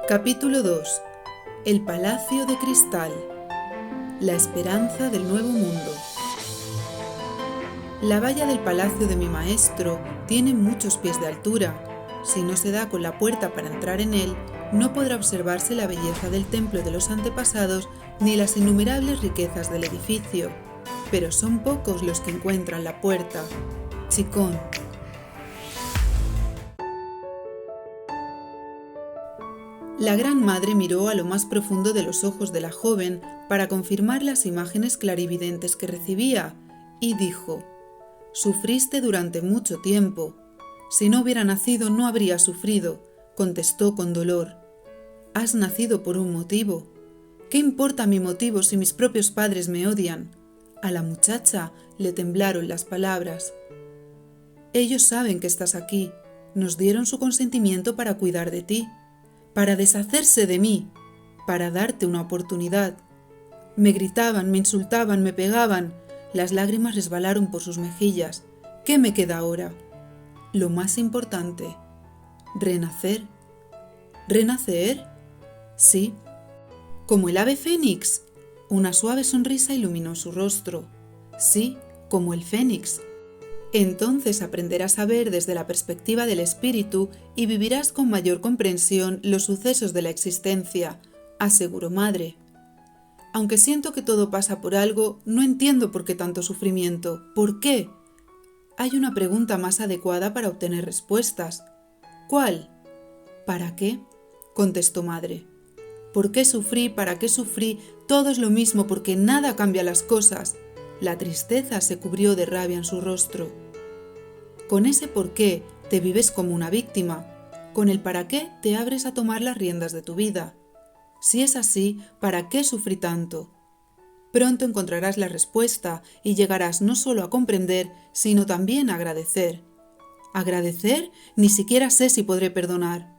Capítulo 2. El Palacio de Cristal. La esperanza del nuevo mundo. La valla del palacio de mi maestro tiene muchos pies de altura. Si no se da con la puerta para entrar en él, no podrá observarse la belleza del templo de los antepasados ni las innumerables riquezas del edificio. Pero son pocos los que encuentran la puerta. Chicón. La gran madre miró a lo más profundo de los ojos de la joven para confirmar las imágenes clarividentes que recibía, y dijo: «Sufriste durante mucho tiempo. Si no hubiera nacido, no habría sufrido», contestó con dolor. «Has nacido por un motivo. ¿Qué importa mi motivo si mis propios padres me odian?». A la muchacha le temblaron las palabras. «Ellos saben que estás aquí. Nos dieron su consentimiento para cuidar de ti, para deshacerse de mí, para darte una oportunidad. Me gritaban, me insultaban, me pegaban». Las lágrimas resbalaron por sus mejillas. ¿Qué me queda ahora? Lo más importante: renacer. ¿Renacer? Sí. ¿Como el ave fénix? Una suave sonrisa iluminó su rostro. Sí, como el fénix. Entonces aprenderás a ver desde la perspectiva del espíritu y vivirás con mayor comprensión los sucesos de la existencia, aseguró madre. Aunque siento que todo pasa por algo, no entiendo por qué tanto sufrimiento. ¿Por qué? Hay una pregunta más adecuada para obtener respuestas. ¿Cuál? ¿Para qué?, contestó madre. ¿Por qué sufrí? ¿Para qué sufrí? Todo es lo mismo porque nada cambia las cosas. La tristeza se cubrió de rabia en su rostro. Con ese por qué te vives como una víctima. Con el para qué te abres a tomar las riendas de tu vida. Si es así, ¿para qué sufrí tanto? Pronto encontrarás la respuesta y llegarás no solo a comprender, sino también a agradecer. ¿Agradecer? Ni siquiera sé si podré perdonar.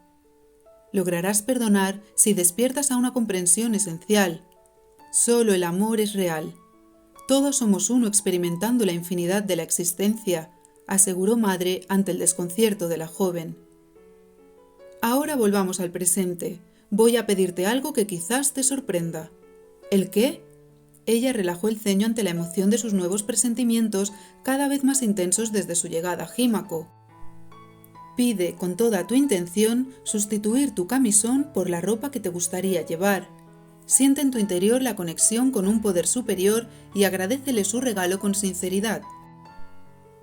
Lograrás perdonar si despiertas a una comprensión esencial. Solo el amor es real. Todos somos uno experimentando la infinidad de la existencia, aseguró madre ante el desconcierto de la joven. Ahora volvamos al presente. Voy a pedirte algo que quizás te sorprenda. ¿El qué? Ella relajó el ceño ante la emoción de sus nuevos presentimientos, cada vez más intensos desde su llegada a Jímaco. Pide con toda tu intención sustituir tu camisón por la ropa que te gustaría llevar. Siente en tu interior la conexión con un poder superior y agradécele su regalo con sinceridad.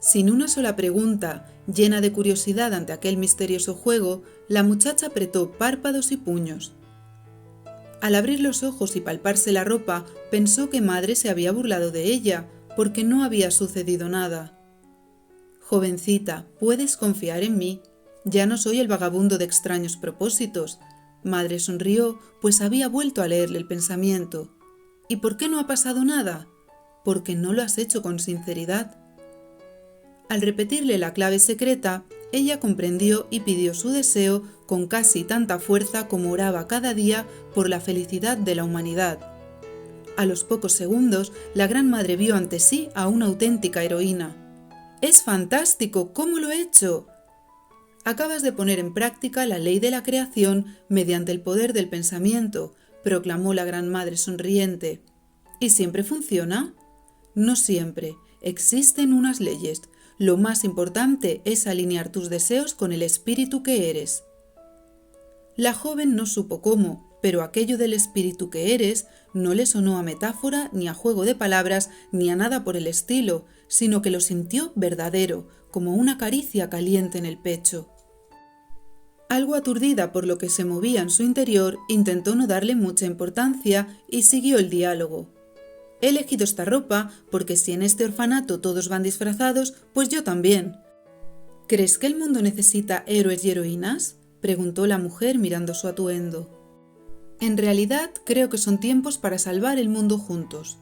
Sin una sola pregunta, llena de curiosidad ante aquel misterioso juego, la muchacha apretó párpados y puños. Al abrir los ojos y palparse la ropa, pensó que madre se había burlado de ella, porque no había sucedido nada. «Jovencita, puedes confiar en mí. Ya no soy el vagabundo de extraños propósitos». Madre sonrió, pues había vuelto a leerle el pensamiento. «¿Y por qué no ha pasado nada?». «Porque no lo has hecho con sinceridad». Al repetirle la clave secreta, ella comprendió y pidió su deseo con casi tanta fuerza como oraba cada día por la felicidad de la humanidad. A los pocos segundos, la gran madre vio ante sí a una auténtica heroína. «¡Es fantástico! ¿Cómo lo he hecho?». «Acabas de poner en práctica la ley de la creación mediante el poder del pensamiento», proclamó la gran madre sonriente. «¿Y siempre funciona?». «No siempre. Existen unas leyes. Lo más importante es alinear tus deseos con el espíritu que eres». La joven no supo cómo, pero aquello del espíritu que eres no le sonó a metáfora, ni a juego de palabras, ni a nada por el estilo, sino que lo sintió verdadero, como una caricia caliente en el pecho. Algo aturdida por lo que se movía en su interior, intentó no darle mucha importancia y siguió el diálogo. «He elegido esta ropa porque si en este orfanato todos van disfrazados, pues yo también». «¿Crees que el mundo necesita héroes y heroínas?», preguntó la mujer mirando su atuendo. «En realidad creo que son tiempos para salvar el mundo juntos».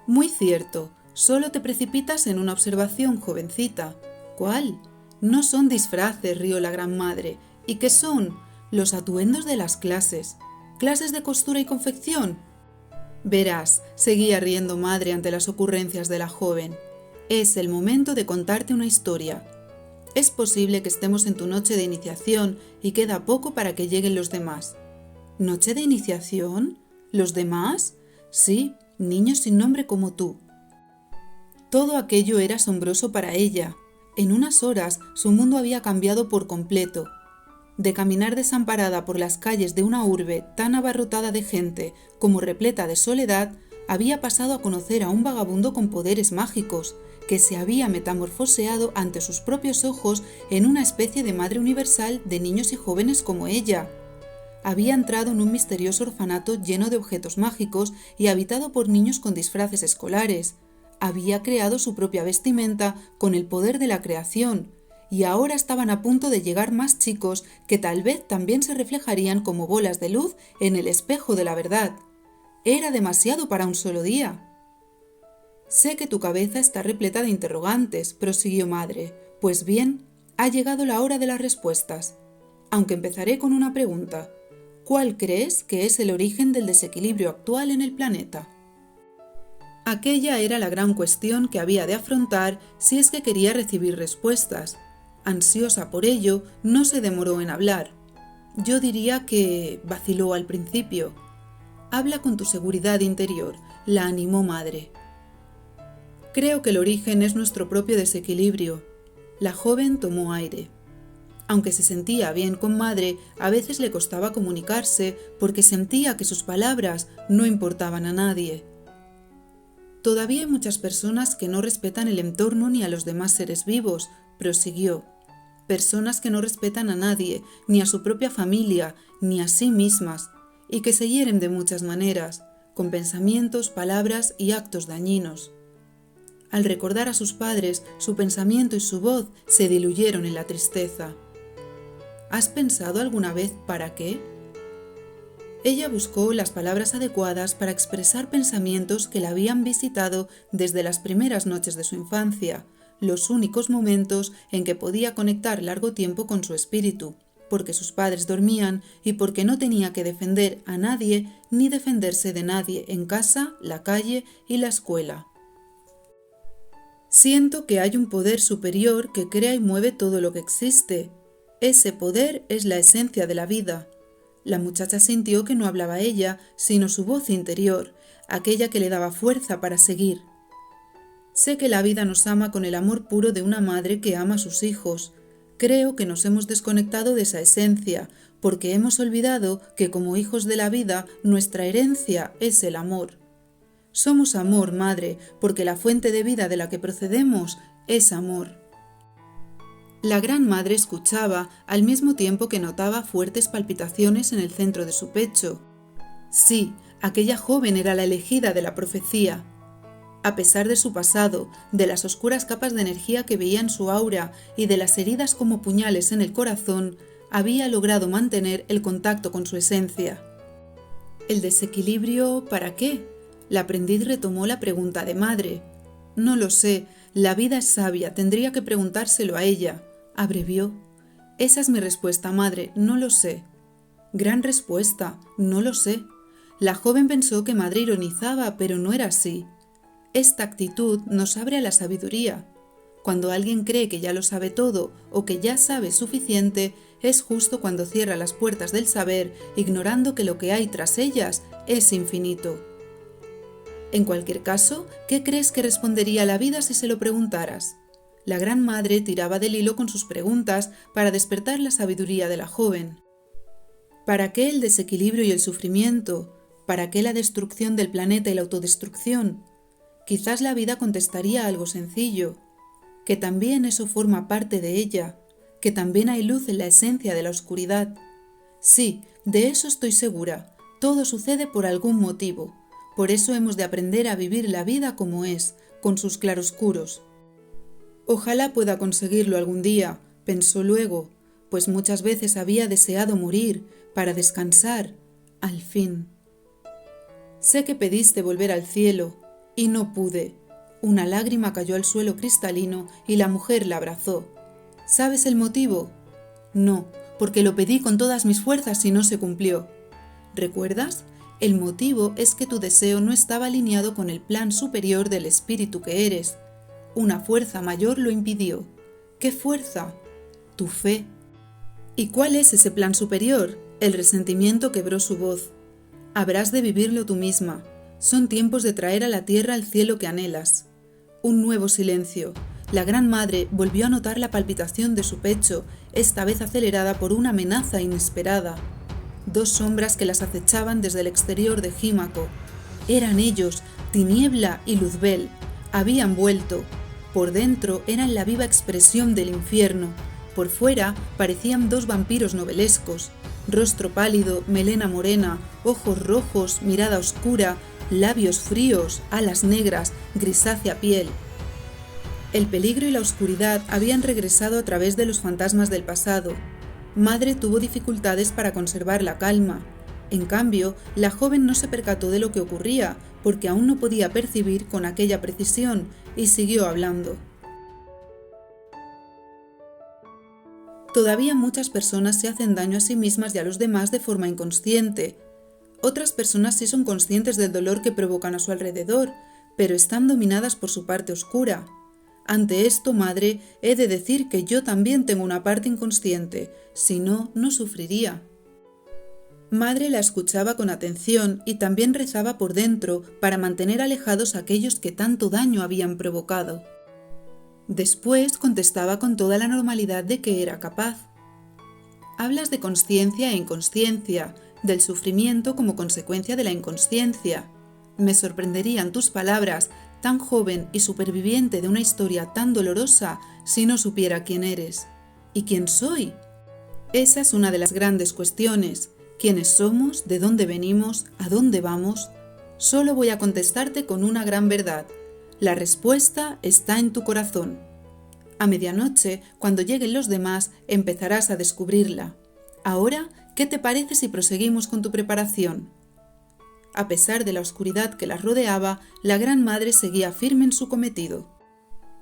«Muy cierto, solo te precipitas en una observación, jovencita». «¿Cuál?». «No son disfraces», rió la gran madre. «¿Y qué son?». «Los atuendos de las clases». «¿Clases de costura y confección?». «Verás», seguía riendo madre ante las ocurrencias de la joven, «es el momento de contarte una historia. Es posible que estemos en tu noche de iniciación y queda poco para que lleguen los demás. ¿Noche de iniciación? ¿Los demás? Sí, niños sin nombre como tú. Todo aquello era asombroso para ella. En unas horas su mundo había cambiado por completo. De caminar desamparada por las calles de una urbe tan abarrotada de gente como repleta de soledad, había pasado a conocer a un vagabundo con poderes mágicos, que se había metamorfoseado ante sus propios ojos en una especie de madre universal de niños y jóvenes como ella. Había entrado en un misterioso orfanato lleno de objetos mágicos y habitado por niños con disfraces escolares. Había creado su propia vestimenta con el poder de la creación, y ahora estaban a punto de llegar más chicos que tal vez también se reflejarían como bolas de luz en el espejo de la verdad. Era demasiado para un solo día. Sé que tu cabeza está repleta de interrogantes, prosiguió madre. Pues bien, ha llegado la hora de las respuestas. Aunque empezaré con una pregunta. ¿Cuál crees que es el origen del desequilibrio actual en el planeta? Aquella era la gran cuestión que había de afrontar si es que quería recibir respuestas. Ansiosa por ello, no se demoró en hablar. Yo diría que vaciló al principio. Habla con tu seguridad interior, la animó madre. Creo que el origen es nuestro propio desequilibrio. La joven tomó aire. Aunque se sentía bien con madre, a veces le costaba comunicarse porque sentía que sus palabras no importaban a nadie. Todavía hay muchas personas que no respetan el entorno ni a los demás seres vivos, prosiguió. Personas que no respetan a nadie, ni a su propia familia, ni a sí mismas, y que se hieren de muchas maneras, con pensamientos, palabras y actos dañinos. Al recordar a sus padres, su pensamiento y su voz se diluyeron en la tristeza. ¿Has pensado alguna vez para qué? Ella buscó las palabras adecuadas para expresar pensamientos que la habían visitado desde las primeras noches de su infancia, los únicos momentos en que podía conectar largo tiempo con su espíritu, porque sus padres dormían y porque no tenía que defender a nadie ni defenderse de nadie en casa, la calle y la escuela. Siento que hay un poder superior que crea y mueve todo lo que existe. Ese poder es la esencia de la vida. La muchacha sintió que no hablaba ella, sino su voz interior, aquella que le daba fuerza para seguir. Sé que la vida nos ama con el amor puro de una madre que ama a sus hijos. Creo que nos hemos desconectado de esa esencia, porque hemos olvidado que como hijos de la vida, nuestra herencia es el amor. Somos amor, madre, porque la fuente de vida de la que procedemos es amor. La gran madre escuchaba al mismo tiempo que notaba fuertes palpitaciones en el centro de su pecho. Sí, aquella joven era la elegida de la profecía. A pesar de su pasado, de las oscuras capas de energía que veía en su aura y de las heridas como puñales en el corazón, había logrado mantener el contacto con su esencia. ¿El desequilibrio para qué? La aprendiz retomó la pregunta de madre. No lo sé, la vida es sabia, tendría que preguntárselo a ella, abrevió. Esa es mi respuesta, madre, no lo sé. Gran respuesta, no lo sé. La joven pensó que madre ironizaba, pero no era así. Esta actitud nos abre a la sabiduría. Cuando alguien cree que ya lo sabe todo o que ya sabe suficiente, es justo cuando cierra las puertas del saber, ignorando que lo que hay tras ellas es infinito. En cualquier caso, ¿qué crees que respondería la vida si se lo preguntaras? La gran madre tiraba del hilo con sus preguntas para despertar la sabiduría de la joven. ¿Para qué el desequilibrio y el sufrimiento? ¿Para qué la destrucción del planeta y la autodestrucción? Quizás la vida contestaría algo sencillo, que también eso forma parte de ella, que también hay luz en la esencia de la oscuridad. Sí, de eso estoy segura, todo sucede por algún motivo. Por eso hemos de aprender a vivir la vida como es, con sus claroscuros. Ojalá pueda conseguirlo algún día, pensó luego, pues muchas veces había deseado morir para descansar, al fin. Sé que pediste volver al cielo, y no pude. Una lágrima cayó al suelo cristalino y la mujer la abrazó. ¿Sabes el motivo? No, porque lo pedí con todas mis fuerzas y no se cumplió. ¿Recuerdas? El motivo es que tu deseo no estaba alineado con el plan superior del espíritu que eres. Una fuerza mayor lo impidió. ¿Qué fuerza? tu fe. ¿Y cuál es ese plan superior? El resentimiento quebró su voz. Habrás de vivirlo tú misma. Son tiempos de traer a la tierra el cielo que anhelas. Un nuevo silencio. La Gran Madre volvió a notar la palpitación de su pecho, esta vez acelerada por una amenaza inesperada. Dos sombras que las acechaban desde el exterior de Gímaco. Eran ellos, Tiniebla y Luzbel. Habían vuelto. Por dentro eran la viva expresión del infierno. Por fuera parecían dos vampiros novelescos. Rostro pálido, melena morena, ojos rojos, mirada oscura, labios fríos, alas negras, grisácea piel. El peligro y la oscuridad habían regresado a través de los fantasmas del pasado. Madre tuvo dificultades para conservar la calma. En cambio, la joven no se percató de lo que ocurría, porque aún no podía percibir con aquella precisión, y siguió hablando. Todavía muchas personas se hacen daño a sí mismas y a los demás de forma inconsciente. Otras personas sí son conscientes del dolor que provocan a su alrededor, pero están dominadas por su parte oscura. Ante esto, madre, he de decir que yo también tengo una parte inconsciente, si no, no sufriría. Madre la escuchaba con atención y también rezaba por dentro para mantener alejados a aquellos que tanto daño habían provocado. Después contestaba con toda la normalidad de que era capaz. Hablas de consciencia e inconsciencia, del sufrimiento como consecuencia de la inconsciencia. Me sorprenderían tus palabras, tan joven y superviviente de una historia tan dolorosa, si no supiera quién eres. ¿Y quién soy? Esa es una de las grandes cuestiones. ¿Quiénes somos? ¿De dónde venimos? ¿A dónde vamos? Solo voy a contestarte con una gran verdad. La respuesta está en tu corazón. A medianoche, cuando lleguen los demás, empezarás a descubrirla. Ahora, ¿qué te parece si proseguimos con tu preparación? A pesar de la oscuridad que la rodeaba, la Gran Madre seguía firme en su cometido.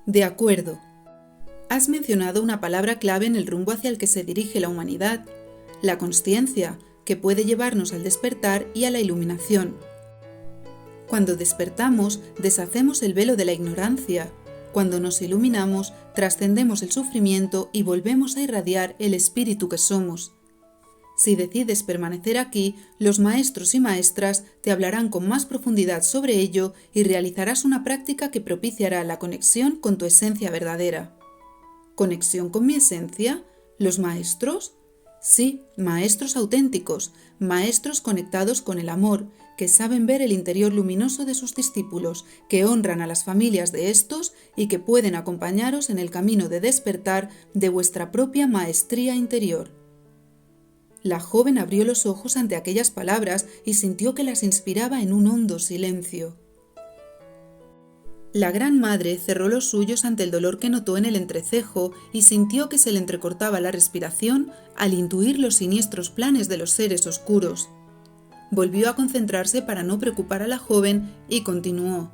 De acuerdo. Has mencionado una palabra clave en el rumbo hacia el que se dirige la humanidad, la consciencia, que puede llevarnos al despertar y a la iluminación. Cuando despertamos, deshacemos el velo de la ignorancia. Cuando nos iluminamos, trascendemos el sufrimiento y volvemos a irradiar el espíritu que somos. Si decides permanecer aquí, los maestros y maestras te hablarán con más profundidad sobre ello y realizarás una práctica que propiciará la conexión con tu esencia verdadera. ¿Conexión con mi esencia? ¿Los maestros? Sí, maestros auténticos, maestros conectados con el amor, que saben ver el interior luminoso de sus discípulos, que honran a las familias de estos y que pueden acompañaros en el camino de despertar de vuestra propia maestría interior. La joven abrió los ojos ante aquellas palabras y sintió que las inspiraba en un hondo silencio. La Gran Madre cerró los suyos ante el dolor que notó en el entrecejo y sintió que se le entrecortaba la respiración al intuir los siniestros planes de los seres oscuros. Volvió a concentrarse para no preocupar a la joven y continuó.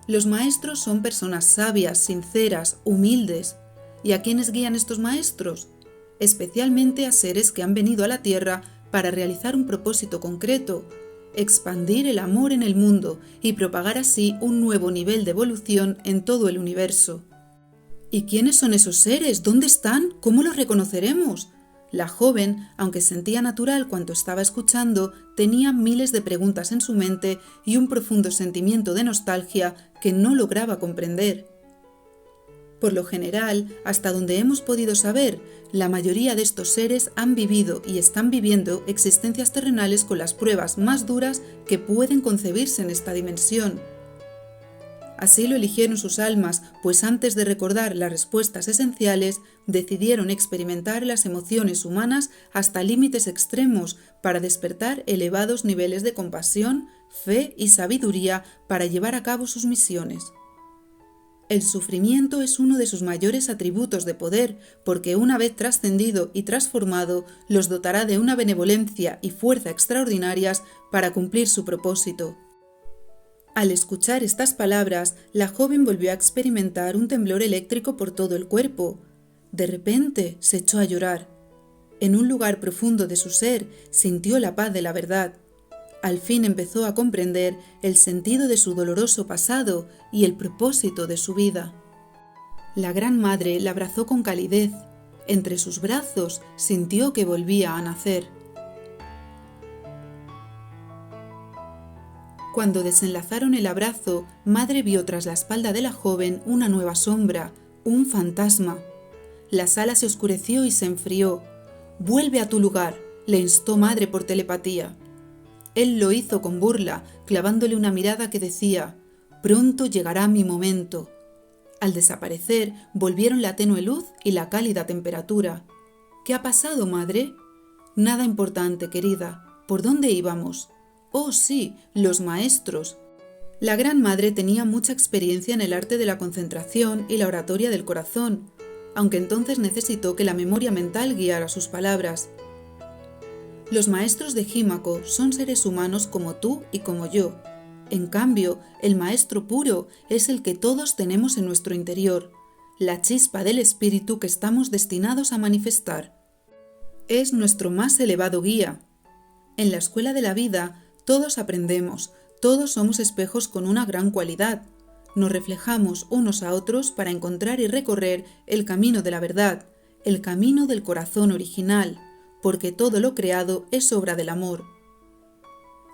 Los maestros son personas sabias, sinceras, humildes. ¿Y a quiénes guían estos maestros? Especialmente a seres que han venido a la tierra para realizar un propósito concreto, expandir el amor en el mundo y propagar así un nuevo nivel de evolución en todo el universo. ¿Y quiénes son esos seres? ¿Dónde están? ¿Cómo los reconoceremos? La joven, aunque sentía natural cuanto estaba escuchando, tenía miles de preguntas en su mente y un profundo sentimiento de nostalgia que no lograba comprender. Por lo general, hasta donde hemos podido saber, la mayoría de estos seres han vivido y están viviendo existencias terrenales con las pruebas más duras que pueden concebirse en esta dimensión. Así lo eligieron sus almas, pues antes de recordar las respuestas esenciales, decidieron experimentar las emociones humanas hasta límites extremos para despertar elevados niveles de compasión, fe y sabiduría para llevar a cabo sus misiones. El sufrimiento es uno de sus mayores atributos de poder, porque una vez trascendido y transformado, los dotará de una benevolencia y fuerza extraordinarias para cumplir su propósito. Al escuchar estas palabras, la joven volvió a experimentar un temblor eléctrico por todo el cuerpo. De repente se echó a llorar. En un lugar profundo de su ser sintió la paz de la verdad. Al fin empezó a comprender el sentido de su doloroso pasado y el propósito de su vida. La Gran Madre la abrazó con calidez. Entre sus brazos sintió que volvía a nacer. Cuando desenlazaron el abrazo, Madre vio tras la espalda de la joven una nueva sombra, un fantasma. La sala se oscureció y se enfrió. «Vuelve a tu lugar», le instó Madre por telepatía. Él lo hizo con burla, clavándole una mirada que decía: «Pronto llegará mi momento». Al desaparecer, volvieron la tenue luz y la cálida temperatura. «¿Qué ha pasado, Madre?» «Nada importante, querida. ¿Por dónde íbamos?» «Oh, sí, los maestros». La Gran Madre tenía mucha experiencia en el arte de la concentración y la oratoria del corazón, aunque entonces necesitó que la memoria mental guiara sus palabras. Los maestros de Jímaco son seres humanos como tú y como yo. En cambio, el maestro puro es el que todos tenemos en nuestro interior, la chispa del espíritu que estamos destinados a manifestar. Es nuestro más elevado guía. En la escuela de la vida, todos aprendemos, todos somos espejos con una gran cualidad. Nos reflejamos unos a otros para encontrar y recorrer el camino de la verdad, el camino del corazón original, porque todo lo creado es obra del amor.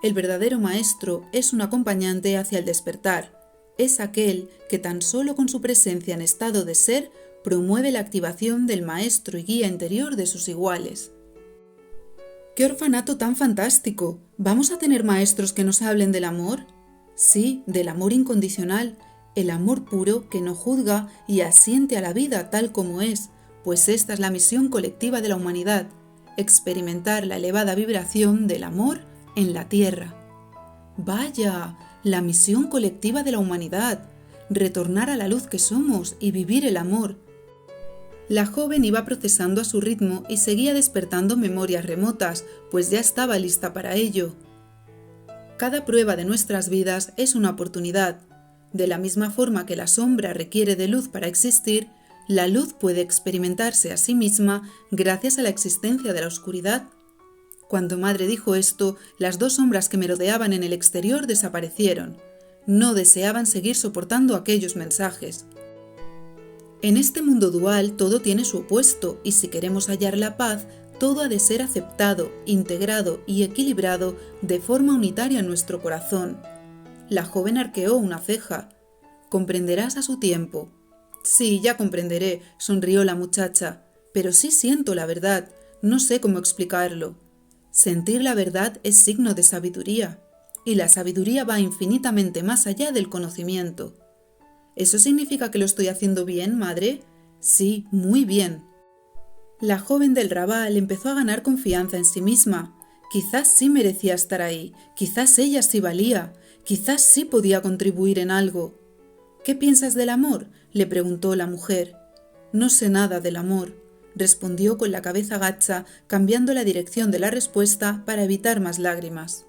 El verdadero maestro es un acompañante hacia el despertar, es aquel que tan solo con su presencia en estado de ser promueve la activación del maestro y guía interior de sus iguales. ¡Qué orfanato tan fantástico! ¿Vamos a tener maestros que nos hablen del amor? Sí, del amor incondicional, el amor puro que no juzga y asiente a la vida tal como es, pues esta es la misión colectiva de la humanidad, experimentar la elevada vibración del amor en la tierra. ¡Vaya! La misión colectiva de la humanidad, retornar a la luz que somos y vivir el amor. La joven iba procesando a su ritmo y seguía despertando memorias remotas, pues ya estaba lista para ello. Cada prueba de nuestras vidas es una oportunidad. De la misma forma que la sombra requiere de luz para existir, la luz puede experimentarse a sí misma gracias a la existencia de la oscuridad. Cuando Madre dijo esto, las dos sombras que merodeaban en el exterior desaparecieron. No deseaban seguir soportando aquellos mensajes. En este mundo dual todo tiene su opuesto, y si queremos hallar la paz, todo ha de ser aceptado, integrado y equilibrado de forma unitaria en nuestro corazón. La joven arqueó una ceja. «Comprenderás a su tiempo». «Sí, ya comprenderé», sonrió la muchacha, «pero sí siento la verdad, no sé cómo explicarlo». Sentir la verdad es signo de sabiduría, y la sabiduría va infinitamente más allá del conocimiento. ¿Eso significa que lo estoy haciendo bien, Madre? Sí, muy bien. La joven del Raval empezó a ganar confianza en sí misma. Quizás sí merecía estar ahí, quizás ella sí valía, quizás sí podía contribuir en algo. «¿Qué piensas del amor?», le preguntó la mujer. «No sé nada del amor», respondió con la cabeza gacha, cambiando la dirección de la respuesta para evitar más lágrimas.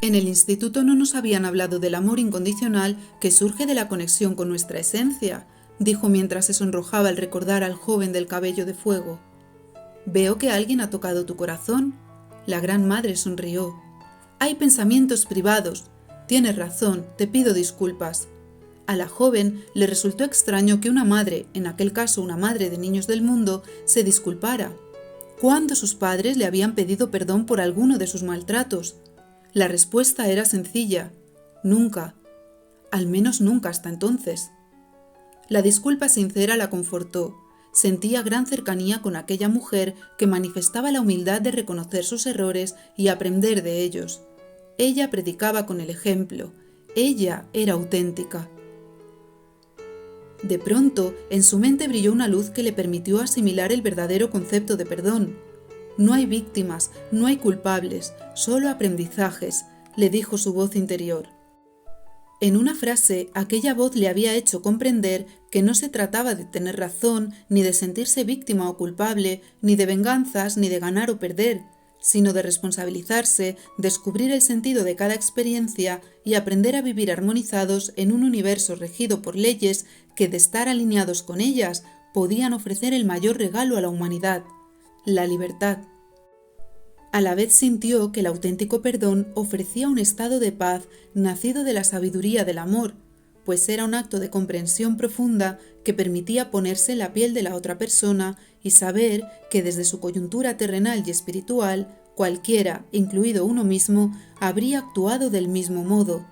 En el instituto no nos habían hablado del amor incondicional que surge de la conexión con nuestra esencia, dijo mientras se sonrojaba al recordar al joven del cabello de fuego. «Veo que alguien ha tocado tu corazón». La Gran Madre sonrió. «Hay pensamientos privados. Tienes razón, te pido disculpas». A la joven le resultó extraño que una madre, en aquel caso una madre de niños del mundo, se disculpara. ¿Cuándo sus padres le habían pedido perdón por alguno de sus maltratos? La respuesta era sencilla: nunca. Al menos nunca hasta entonces. La disculpa sincera la confortó. Sentía gran cercanía con aquella mujer que manifestaba la humildad de reconocer sus errores y aprender de ellos. Ella predicaba con el ejemplo. Ella era auténtica. De pronto, en su mente brilló una luz que le permitió asimilar el verdadero concepto de perdón. «No hay víctimas, no hay culpables, solo aprendizajes», le dijo su voz interior. En una frase, aquella voz le había hecho comprender que no se trataba de tener razón, ni de sentirse víctima o culpable, ni de venganzas, ni de ganar o perder, sino de responsabilizarse, descubrir el sentido de cada experiencia y aprender a vivir armonizados en un universo regido por leyes que, de estar alineados con ellas, podían ofrecer el mayor regalo a la humanidad: la libertad. A la vez sintió que el auténtico perdón ofrecía un estado de paz nacido de la sabiduría del amor, pues era un acto de comprensión profunda que permitía ponerse en la piel de la otra persona y saber que desde su coyuntura terrenal y espiritual, cualquiera, incluido uno mismo, habría actuado del mismo modo.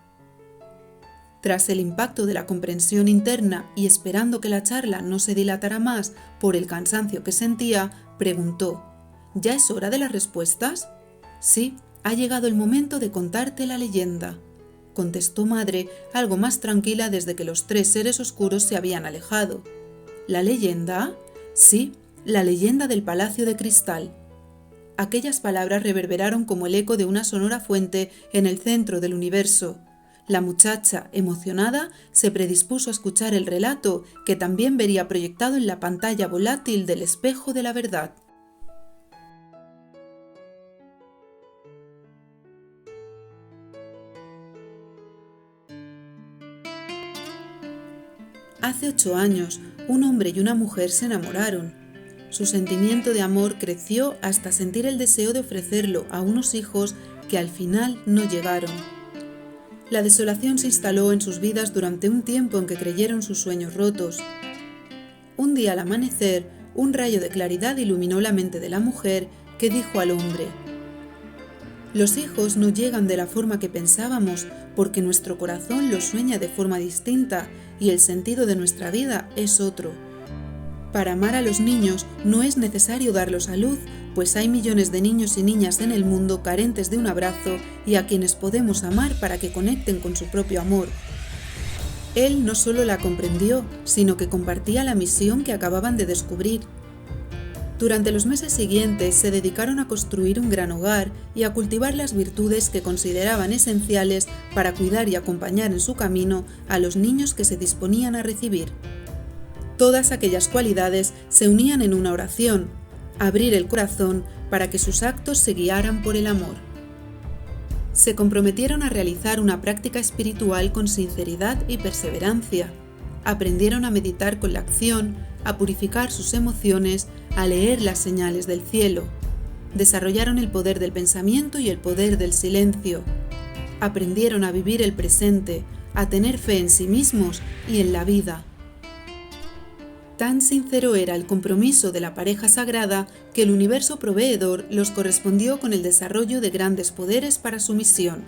Tras el impacto de la comprensión interna y esperando que la charla no se dilatara más por el cansancio que sentía, preguntó: ¿Ya es hora de las respuestas? Sí, ha llegado el momento de contarte la leyenda, contestó Madre, algo más tranquila desde que los 3 seres oscuros se habían alejado. ¿La leyenda? Sí, la leyenda del Palacio de Cristal. Aquellas palabras reverberaron como el eco de una sonora fuente en el centro del universo. La muchacha, emocionada, se predispuso a escuchar el relato que también vería proyectado en la pantalla volátil del espejo de la verdad. Hace 8 años, un hombre y una mujer se enamoraron. Su sentimiento de amor creció hasta sentir el deseo de ofrecerlo a unos hijos que al final no llegaron. La desolación se instaló en sus vidas durante un tiempo en que creyeron sus sueños rotos. Un día al amanecer, un rayo de claridad iluminó la mente de la mujer, que dijo al hombre: «Los hijos no llegan de la forma que pensábamos, porque nuestro corazón los sueña de forma distinta y el sentido de nuestra vida es otro. Para amar a los niños no es necesario darlos a luz, pues hay millones de niños y niñas en el mundo carentes de un abrazo y a quienes podemos amar para que conecten con su propio amor». Él no solo la comprendió, sino que compartía la misión que acababan de descubrir. Durante los meses siguientes se dedicaron a construir un gran hogar y a cultivar las virtudes que consideraban esenciales para cuidar y acompañar en su camino a los niños que se disponían a recibir. Todas aquellas cualidades se unían en una oración: abrir el corazón para que sus actos se guiaran por el amor. Se comprometieron a realizar una práctica espiritual con sinceridad y perseverancia. Aprendieron a meditar con la acción, a purificar sus emociones, a leer las señales del cielo. Desarrollaron el poder del pensamiento y el poder del silencio. Aprendieron a vivir el presente, a tener fe en sí mismos y en la vida. Tan sincero era el compromiso de la pareja sagrada que el universo proveedor los correspondió con el desarrollo de grandes poderes para su misión: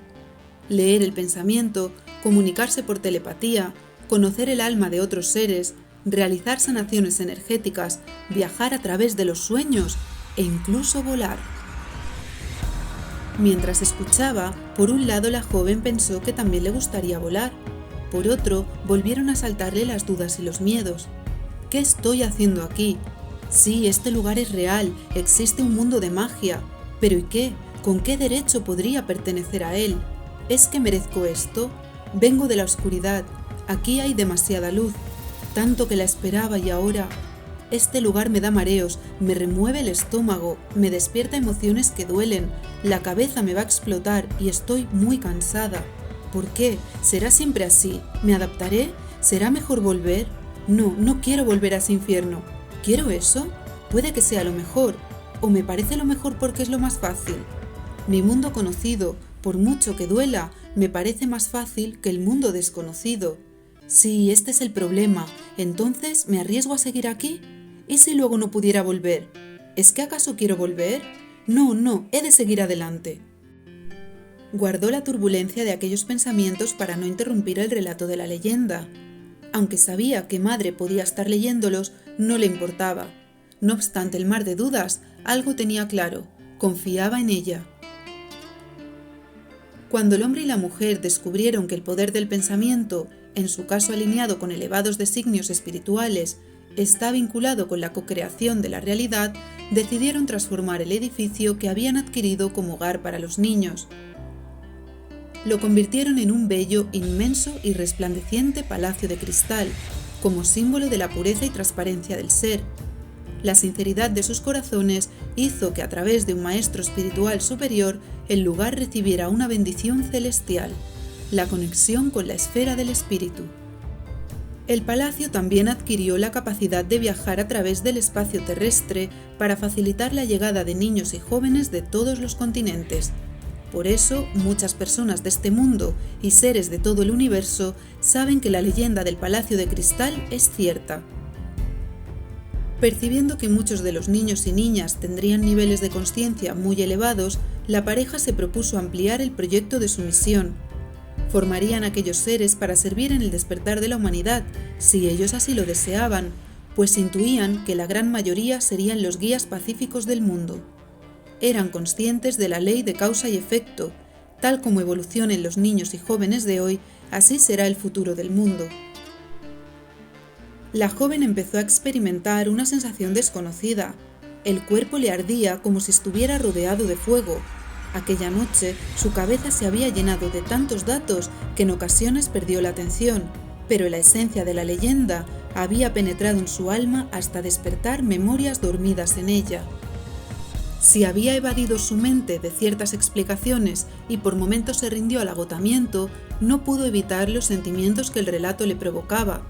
leer el pensamiento, comunicarse por telepatía, conocer el alma de otros seres, realizar sanaciones energéticas, viajar a través de los sueños e incluso volar. Mientras escuchaba, por un lado la joven pensó que también le gustaría volar. Por otro, volvieron a asaltarle las dudas y los miedos. ¿Qué estoy haciendo aquí? Sí, este lugar es real, existe un mundo de magia. ¿Pero y qué? ¿Con qué derecho podría pertenecer a él? ¿Es que merezco esto? Vengo de la oscuridad. Aquí hay demasiada luz. Tanto que la esperaba y ahora... Este lugar me da mareos, me remueve el estómago, me despierta emociones que duelen, la cabeza me va a explotar y estoy muy cansada. ¿Por qué? ¿Será siempre así? ¿Me adaptaré? ¿Será mejor volver? No, no quiero volver a ese infierno. ¿Quiero eso? Puede que sea lo mejor, o me parece lo mejor porque es lo más fácil. Mi mundo conocido, por mucho que duela, me parece más fácil que el mundo desconocido. Sí, este es el problema. Entonces, ¿me arriesgo a seguir aquí? ¿Y si luego no pudiera volver? ¿Es que acaso quiero volver? No, he de seguir adelante. Guardó la turbulencia de aquellos pensamientos para no interrumpir el relato de la leyenda. Aunque sabía que Madre podía estar leyéndolos, no le importaba. No obstante el mar de dudas, algo tenía claro: confiaba en ella. Cuando el hombre y la mujer descubrieron que el poder del pensamiento, en su caso alineado con elevados designios espirituales, está vinculado con la co-creación de la realidad, decidieron transformar el edificio que habían adquirido como hogar para los niños. Lo convirtieron en un bello, inmenso y resplandeciente palacio de cristal, como símbolo de la pureza y transparencia del ser. La sinceridad de sus corazones hizo que a través de un maestro espiritual superior el lugar recibiera una bendición celestial: la conexión con la esfera del espíritu. El palacio también adquirió la capacidad de viajar a través del espacio terrestre para facilitar la llegada de niños y jóvenes de todos los continentes. Por eso, muchas personas de este mundo y seres de todo el universo saben que la leyenda del Palacio de Cristal es cierta. Percibiendo que muchos de los niños y niñas tendrían niveles de consciencia muy elevados, la pareja se propuso ampliar el proyecto de su misión. Formarían aquellos seres para servir en el despertar de la humanidad, si ellos así lo deseaban, pues intuían que la gran mayoría serían los guías pacíficos del mundo. Eran conscientes de la ley de causa y efecto. Tal como evolucionen los niños y jóvenes de hoy, así será el futuro del mundo. La joven empezó a experimentar una sensación desconocida. El cuerpo le ardía como si estuviera rodeado de fuego. Aquella noche, su cabeza se había llenado de tantos datos que en ocasiones perdió la atención, pero la esencia de la leyenda había penetrado en su alma hasta despertar memorias dormidas en ella. Si había evadido su mente de ciertas explicaciones y por momentos se rindió al agotamiento, no pudo evitar los sentimientos que el relato le provocaba.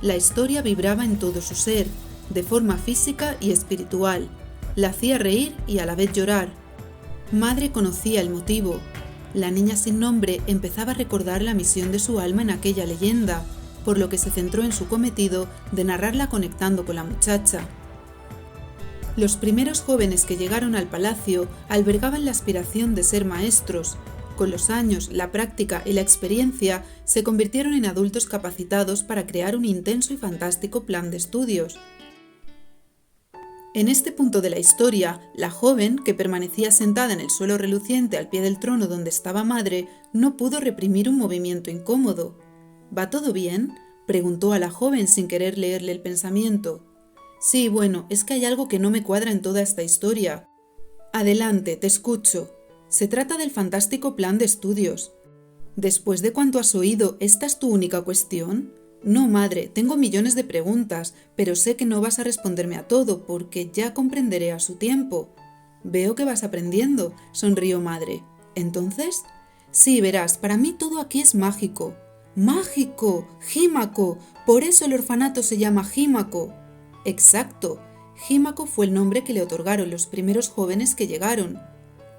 La historia vibraba en todo su ser, de forma física y espiritual. La hacía reír y a la vez llorar. Madre conocía el motivo. La niña sin nombre empezaba a recordar la misión de su alma en aquella leyenda, por lo que se centró en su cometido de narrarla conectando con la muchacha. Los primeros jóvenes que llegaron al palacio albergaban la aspiración de ser maestros. Con los años, la práctica y la experiencia se convirtieron en adultos capacitados para crear un intenso y fantástico plan de estudios. En este punto de la historia, la joven, que permanecía sentada en el suelo reluciente al pie del trono donde estaba madre, no pudo reprimir un movimiento incómodo. ¿Va todo bien?, preguntó a la joven sin querer leerle el pensamiento. Sí, bueno, es que hay algo que no me cuadra en toda esta historia. Adelante, te escucho. Se trata del fantástico plan de estudios. Después de cuanto has oído, ¿esta es tu única cuestión? No, madre, tengo millones de preguntas, pero sé que no vas a responderme a todo, porque ya comprenderé a su tiempo. Veo que vas aprendiendo, sonrió madre. ¿Entonces? Sí, verás, para mí todo aquí es mágico. ¡Mágico! ¡Gímaco! Por eso el orfanato se llama Gímaco. Exacto. Gímaco fue el nombre que le otorgaron los primeros jóvenes que llegaron.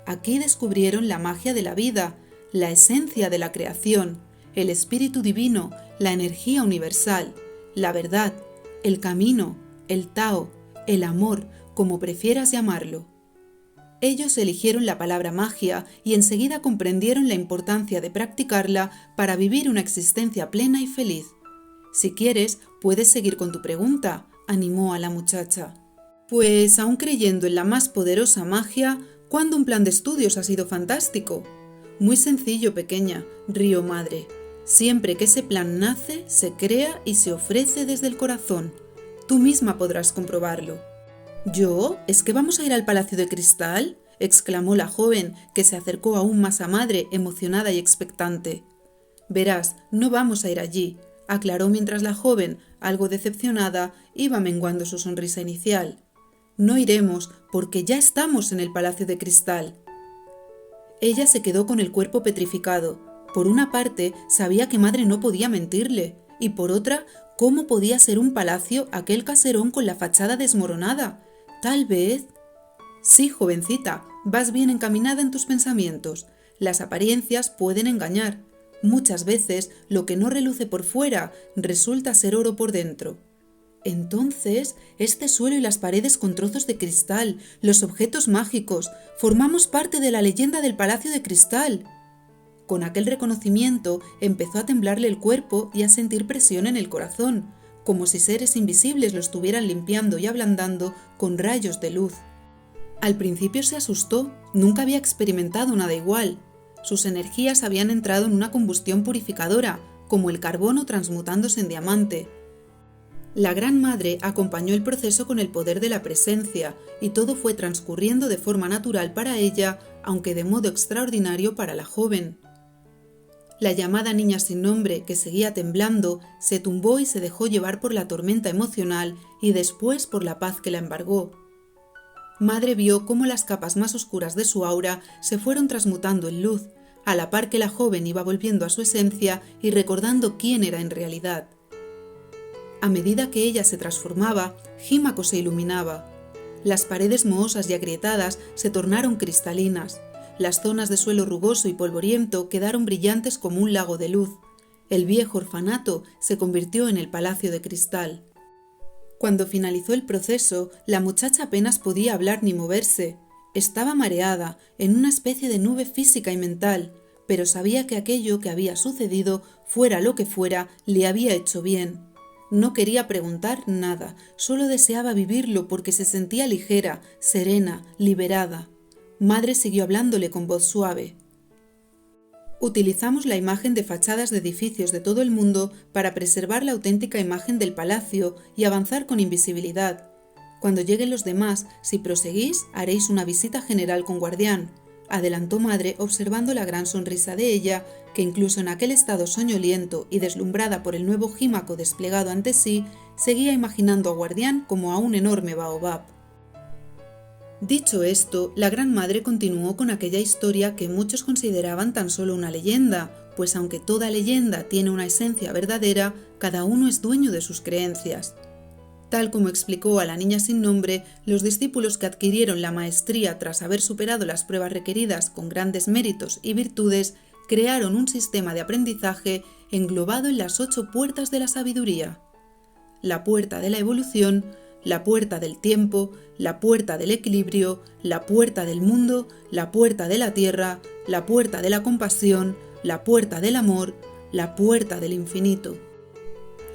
Aquí descubrieron la magia de la vida, la esencia de la creación, el espíritu divino, la energía universal, la verdad, el camino, el Tao, el amor, como prefieras llamarlo. Ellos eligieron la palabra magia y enseguida comprendieron la importancia de practicarla para vivir una existencia plena y feliz. Si quieres, puedes seguir con tu pregunta, animó a la muchacha. Pues, aún creyendo en la más poderosa magia, ¿cuándo un plan de estudios ha sido fantástico? Muy sencillo, pequeña, rió madre. Siempre que ese plan nace, se crea y se ofrece desde el corazón. Tú misma podrás comprobarlo. ¿Yo? ¿Es que vamos a ir al Palacio de Cristal?, exclamó la joven, que se acercó aún más a madre, emocionada y expectante. Verás, no vamos a ir allí, aclaró mientras la joven, algo decepcionada, iba menguando su sonrisa inicial. No iremos porque ya estamos en el Palacio de Cristal. Ella se quedó con el cuerpo petrificado. Por una parte, sabía que madre no podía mentirle, y por otra, ¿cómo podía ser un palacio aquel caserón con la fachada desmoronada? Tal vez... Sí, jovencita, vas bien encaminada en tus pensamientos. Las apariencias pueden engañar. Muchas veces, lo que no reluce por fuera resulta ser oro por dentro. Entonces, este suelo y las paredes con trozos de cristal, los objetos mágicos, formamos parte de la leyenda del Palacio de Cristal. Con aquel reconocimiento empezó a temblarle el cuerpo y a sentir presión en el corazón, como si seres invisibles lo estuvieran limpiando y ablandando con rayos de luz. Al principio se asustó, nunca había experimentado nada igual. Sus energías habían entrado en una combustión purificadora, como el carbono transmutándose en diamante. La Gran Madre acompañó el proceso con el poder de la presencia, y todo fue transcurriendo de forma natural para ella, aunque de modo extraordinario para la joven. La llamada niña sin nombre, que seguía temblando, se tumbó y se dejó llevar por la tormenta emocional y después por la paz que la embargó. Madre vio cómo las capas más oscuras de su aura se fueron transmutando en luz, a la par que la joven iba volviendo a su esencia y recordando quién era en realidad. A medida que ella se transformaba, Gímaco se iluminaba. Las paredes mohosas y agrietadas se tornaron cristalinas. Las zonas de suelo rugoso y polvoriento quedaron brillantes como un lago de luz. El viejo orfanato se convirtió en el Palacio de Cristal. Cuando finalizó el proceso, la muchacha apenas podía hablar ni moverse. Estaba mareada, en una especie de nube física y mental, pero sabía que aquello que había sucedido, fuera lo que fuera, le había hecho bien. No quería preguntar nada, solo deseaba vivirlo porque se sentía ligera, serena, liberada. Madre siguió hablándole con voz suave. Utilizamos la imagen de fachadas de edificios de todo el mundo para preservar la auténtica imagen del palacio y avanzar con invisibilidad. Cuando lleguen los demás, si proseguís, haréis una visita general con guardián, adelantó Madre observando la gran sonrisa de ella, que incluso en aquel estado soñoliento y deslumbrada por el nuevo jímaco desplegado ante sí, seguía imaginando a Guardián como a un enorme baobab. Dicho esto, la Gran Madre continuó con aquella historia que muchos consideraban tan solo una leyenda, pues aunque toda leyenda tiene una esencia verdadera, cada uno es dueño de sus creencias. Tal como explicó a la niña sin nombre, los discípulos que adquirieron la maestría tras haber superado las pruebas requeridas con grandes méritos y virtudes, crearon un sistema de aprendizaje englobado en las 8 puertas de la sabiduría. La puerta de la evolución, la puerta del tiempo, la puerta del equilibrio, la puerta del mundo, la puerta de la tierra, la puerta de la compasión, la puerta del amor, la puerta del infinito.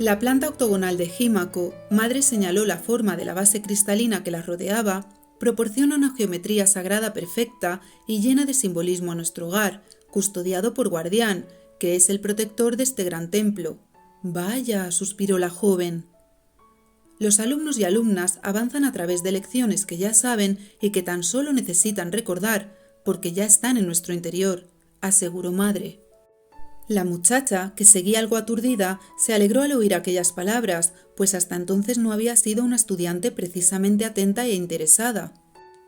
La planta octogonal de Jímaco, Madre señaló la forma de la base cristalina que la rodeaba, proporciona una geometría sagrada perfecta y llena de simbolismo a nuestro hogar, custodiado por Guardián, que es el protector de este gran templo. Vaya, suspiró la joven. Los alumnos y alumnas avanzan a través de lecciones que ya saben y que tan solo necesitan recordar, porque ya están en nuestro interior, aseguró Madre. La muchacha, que seguía algo aturdida, se alegró al oír aquellas palabras, pues hasta entonces no había sido una estudiante precisamente atenta e interesada.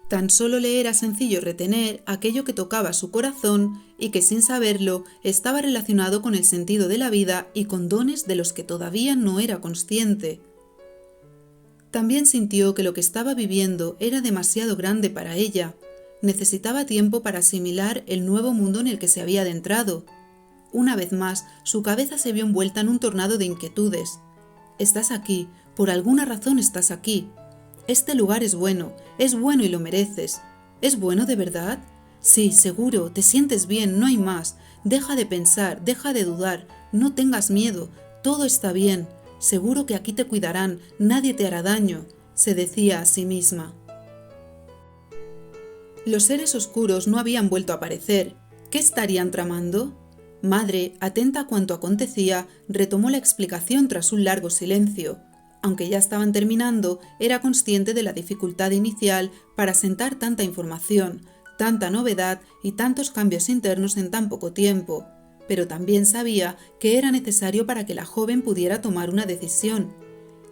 Tan solo le era sencillo retener aquello que tocaba su corazón y que sin saberlo estaba relacionado con el sentido de la vida y con dones de los que todavía no era consciente. También sintió que lo que estaba viviendo era demasiado grande para ella. Necesitaba tiempo para asimilar el nuevo mundo en el que se había adentrado. Una vez más, su cabeza se vio envuelta en un tornado de inquietudes. Estás aquí, por alguna razón estás aquí. Este lugar es bueno y lo mereces. ¿Es bueno de verdad? Sí, seguro, te sientes bien, no hay más. Deja de pensar, deja de dudar, no tengas miedo, todo está bien. Seguro que aquí te cuidarán, nadie te hará daño, se decía a sí misma. Los seres oscuros no habían vuelto a aparecer. ¿Qué estarían tramando? Madre, atenta a cuanto acontecía, retomó la explicación tras un largo silencio. Aunque ya estaban terminando, era consciente de la dificultad inicial para sentar tanta información, tanta novedad y tantos cambios internos en tan poco tiempo, pero también sabía que era necesario para que la joven pudiera tomar una decisión.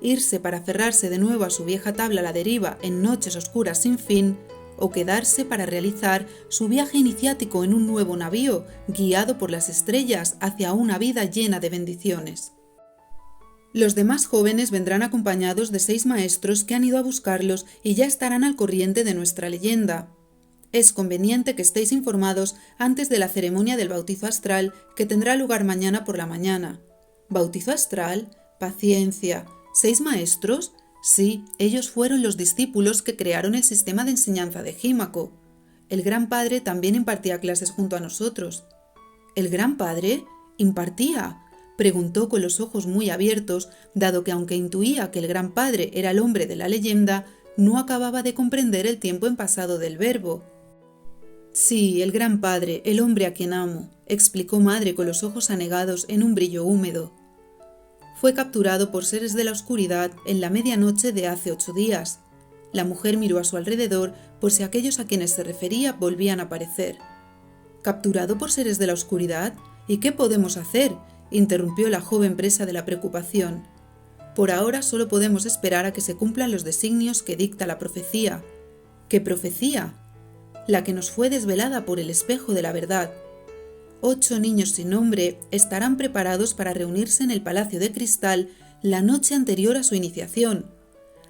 Irse para aferrarse de nuevo a su vieja tabla a la deriva en noches oscuras sin fin, o quedarse para realizar su viaje iniciático en un nuevo navío, guiado por las estrellas hacia una vida llena de bendiciones. Los demás jóvenes vendrán acompañados de 6 maestros que han ido a buscarlos y ya estarán al corriente de nuestra leyenda. Es conveniente que estéis informados antes de la ceremonia del bautizo astral que tendrá lugar mañana por la mañana. ¿Bautizo astral? Paciencia. ¿6 maestros? Sí, ellos fueron los discípulos que crearon el sistema de enseñanza de Jímaco. El Gran Padre también impartía clases junto a nosotros. ¿El Gran Padre? ¿Impartía? Preguntó con los ojos muy abiertos, dado que aunque intuía que el Gran Padre era el hombre de la leyenda, no acababa de comprender el tiempo en pasado del verbo. Sí, el Gran Padre, el hombre a quien amo, explicó Madre con los ojos anegados en un brillo húmedo. Fue capturado por seres de la oscuridad en la medianoche de hace 8 días. La mujer miró a su alrededor por si aquellos a quienes se refería volvían a aparecer. ¿Capturado por seres de la oscuridad? ¿Y qué podemos hacer?, interrumpió la joven presa de la preocupación. Por ahora solo podemos esperar a que se cumplan los designios que dicta la profecía. ¿Qué profecía? La que nos fue desvelada por el espejo de la verdad. 8 niños sin nombre estarán preparados para reunirse en el Palacio de Cristal la noche anterior a su iniciación.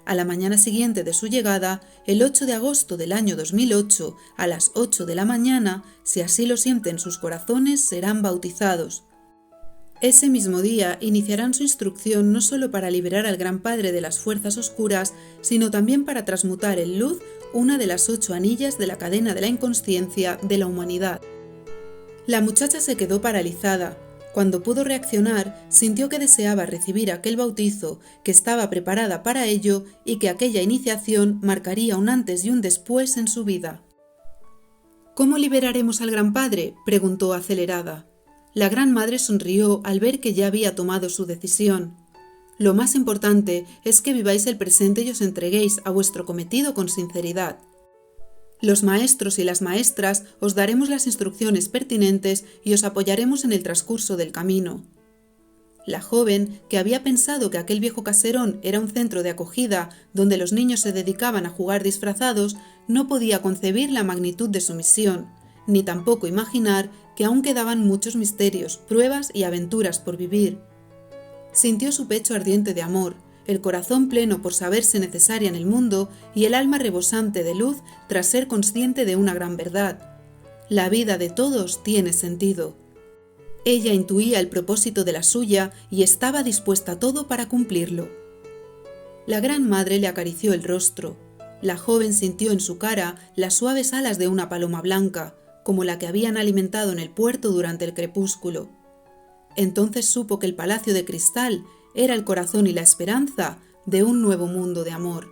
A la mañana siguiente de su llegada, el 8 de agosto del año 2008, a las 8 de la mañana, si así lo sienten sus corazones, serán bautizados. Ese mismo día iniciarán su instrucción no solo para liberar al Gran Padre de las fuerzas oscuras, sino también para transmutar en luz una de las 8 anillas de la cadena de la inconsciencia de la humanidad. La muchacha se quedó paralizada. Cuando pudo reaccionar, sintió que deseaba recibir aquel bautizo, que estaba preparada para ello y que aquella iniciación marcaría un antes y un después en su vida. ¿Cómo liberaremos al Gran Padre?, preguntó acelerada. La Gran Madre sonrió al ver que ya había tomado su decisión. Lo más importante es que viváis el presente y os entreguéis a vuestro cometido con sinceridad. Los maestros y las maestras os daremos las instrucciones pertinentes y os apoyaremos en el transcurso del camino. La joven, que había pensado que aquel viejo caserón era un centro de acogida donde los niños se dedicaban a jugar disfrazados, no podía concebir la magnitud de su misión, ni tampoco imaginar que aún quedaban muchos misterios, pruebas y aventuras por vivir. Sintió su pecho ardiente de amor, el corazón pleno por saberse necesaria en el mundo y el alma rebosante de luz tras ser consciente de una gran verdad. La vida de todos tiene sentido. Ella intuía el propósito de la suya y estaba dispuesta a todo para cumplirlo. La Gran Madre le acarició el rostro. La joven sintió en su cara las suaves alas de una paloma blanca, como la que habían alimentado en el puerto durante el crepúsculo. Entonces supo que el palacio de cristal era el corazón y la esperanza de un nuevo mundo de amor.